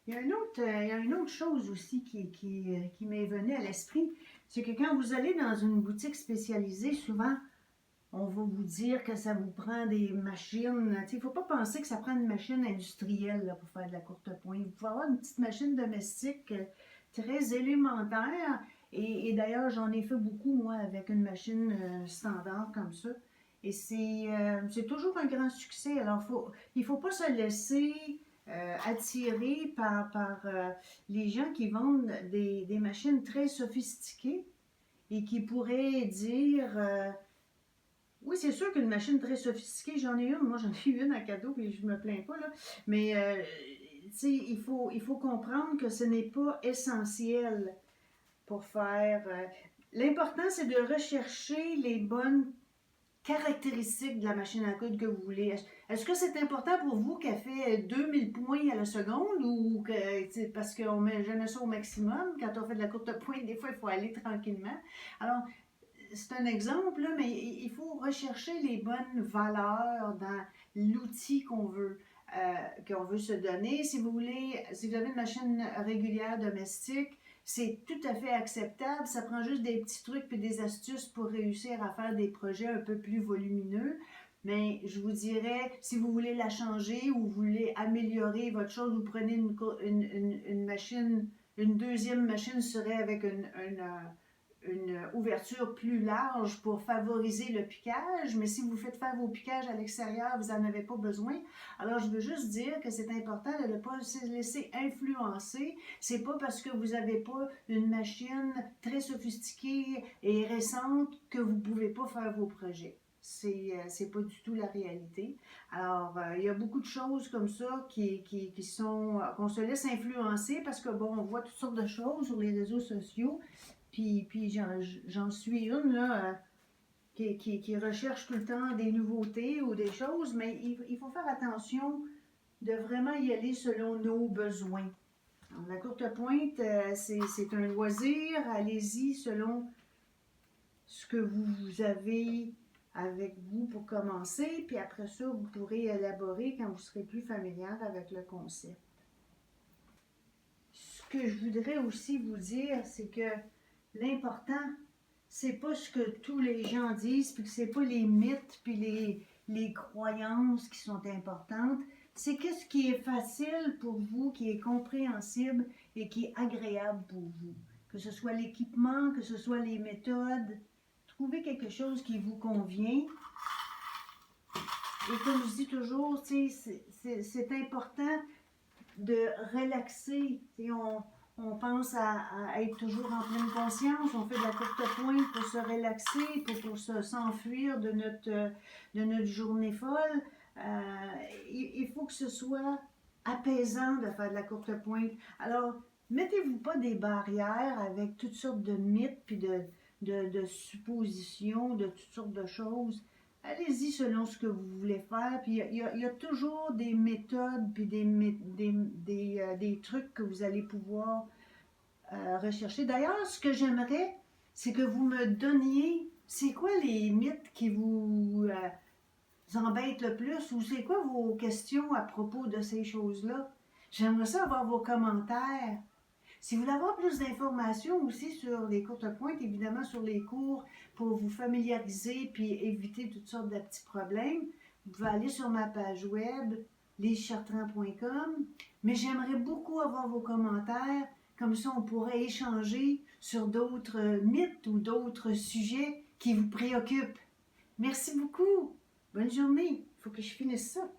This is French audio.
il y a une autre chose aussi qui m'est venue à l'esprit, c'est que quand vous allez dans une boutique spécialisée, souvent, on va vous dire que ça vous prend des machines. Il ne faut pas penser que ça prend une machine industrielle là, pour faire de la courte pointe. Vous pouvez avoir une petite machine domestique très élémentaire. Et d'ailleurs, j'en ai fait beaucoup, moi, avec une machine standard comme ça. Et c'est toujours un grand succès. Alors, il ne faut pas se laisser attirer par les gens qui vendent des machines très sophistiquées et qui pourraient dire oui, c'est sûr qu'une machine très sophistiquée, j'en ai une. Moi, j'en ai une à cadeau, puis je me plains pas, là. Mais, tu sais, il faut comprendre que ce n'est pas essentiel pour faire. L'important, c'est de rechercher les bonnes caractéristiques de la machine à coudre que vous voulez. Est-ce que c'est important pour vous qu'elle fait 2000 points à la seconde ou que, parce qu'on met jamais ça au maximum? Quand on fait de la courte pointe, des fois, il faut aller tranquillement. Alors, c'est un exemple, là, mais il faut rechercher les bonnes valeurs dans l'outil qu'on veut se donner. Si vous voulez, si vous avez une machine régulière domestique, c'est tout à fait acceptable. Ça prend juste des petits trucs et des astuces pour réussir à faire des projets un peu plus volumineux. Mais je vous dirais, si vous voulez la changer ou vous voulez améliorer votre chose, vous prenez une machine, une deuxième machine serait avec une ouverture plus large pour favoriser le piquage, mais si vous faites faire vos piquages à l'extérieur, vous n'en avez pas besoin. Alors, je veux juste dire que c'est important de ne pas se laisser influencer. C'est pas parce que vous n'avez pas une machine très sophistiquée et récente que vous ne pouvez pas faire vos projets. C'est pas du tout la réalité. Alors, il y a beaucoup de choses comme ça qui sont, qu'on se laisse influencer parce que, bon, on voit toutes sortes de choses sur les réseaux sociaux. Puis j'en suis une là, qui recherche tout le temps des nouveautés ou des choses, mais il faut faire attention de vraiment y aller selon nos besoins. Alors, la courte pointe, c'est un loisir. Allez-y selon ce que vous avez avec vous pour commencer. Puis après ça, vous pourrez élaborer quand vous serez plus familière avec le concept. Ce que je voudrais aussi vous dire, c'est que l'important, c'est pas ce que tous les gens disent, puis que c'est pas les mythes, puis les croyances qui sont importantes. C'est qu'est-ce qui est facile pour vous, qui est compréhensible et qui est agréable pour vous. Que ce soit l'équipement, que ce soit les méthodes. Trouvez quelque chose qui vous convient. Et comme je dis toujours, c'est important de relaxer. On pense à être toujours en pleine conscience, on fait de la courte pointe pour se relaxer, pour s'enfuir de notre journée folle. Il faut que ce soit apaisant de faire de la courte pointe. Alors, mettez-vous pas des barrières avec toutes sortes de mythes puis de suppositions, de toutes sortes de choses. Allez-y selon ce que vous voulez faire. Puis il y a toujours des méthodes puis des trucs que vous allez pouvoir rechercher. D'ailleurs, ce que j'aimerais, c'est que vous me donniez, c'est quoi les mythes qui vous embêtent le plus ou c'est quoi vos questions à propos de ces choses-là? J'aimerais ça avoir vos commentaires. Si vous voulez avoir plus d'informations aussi sur les courtes pointes, évidemment sur les cours pour vous familiariser puis éviter toutes sortes de petits problèmes, vous pouvez aller sur ma page web lisechartrand.com. Mais j'aimerais beaucoup avoir vos commentaires, comme ça on pourrait échanger sur d'autres mythes ou d'autres sujets qui vous préoccupent. Merci beaucoup. Bonne journée. Il faut que je finisse ça.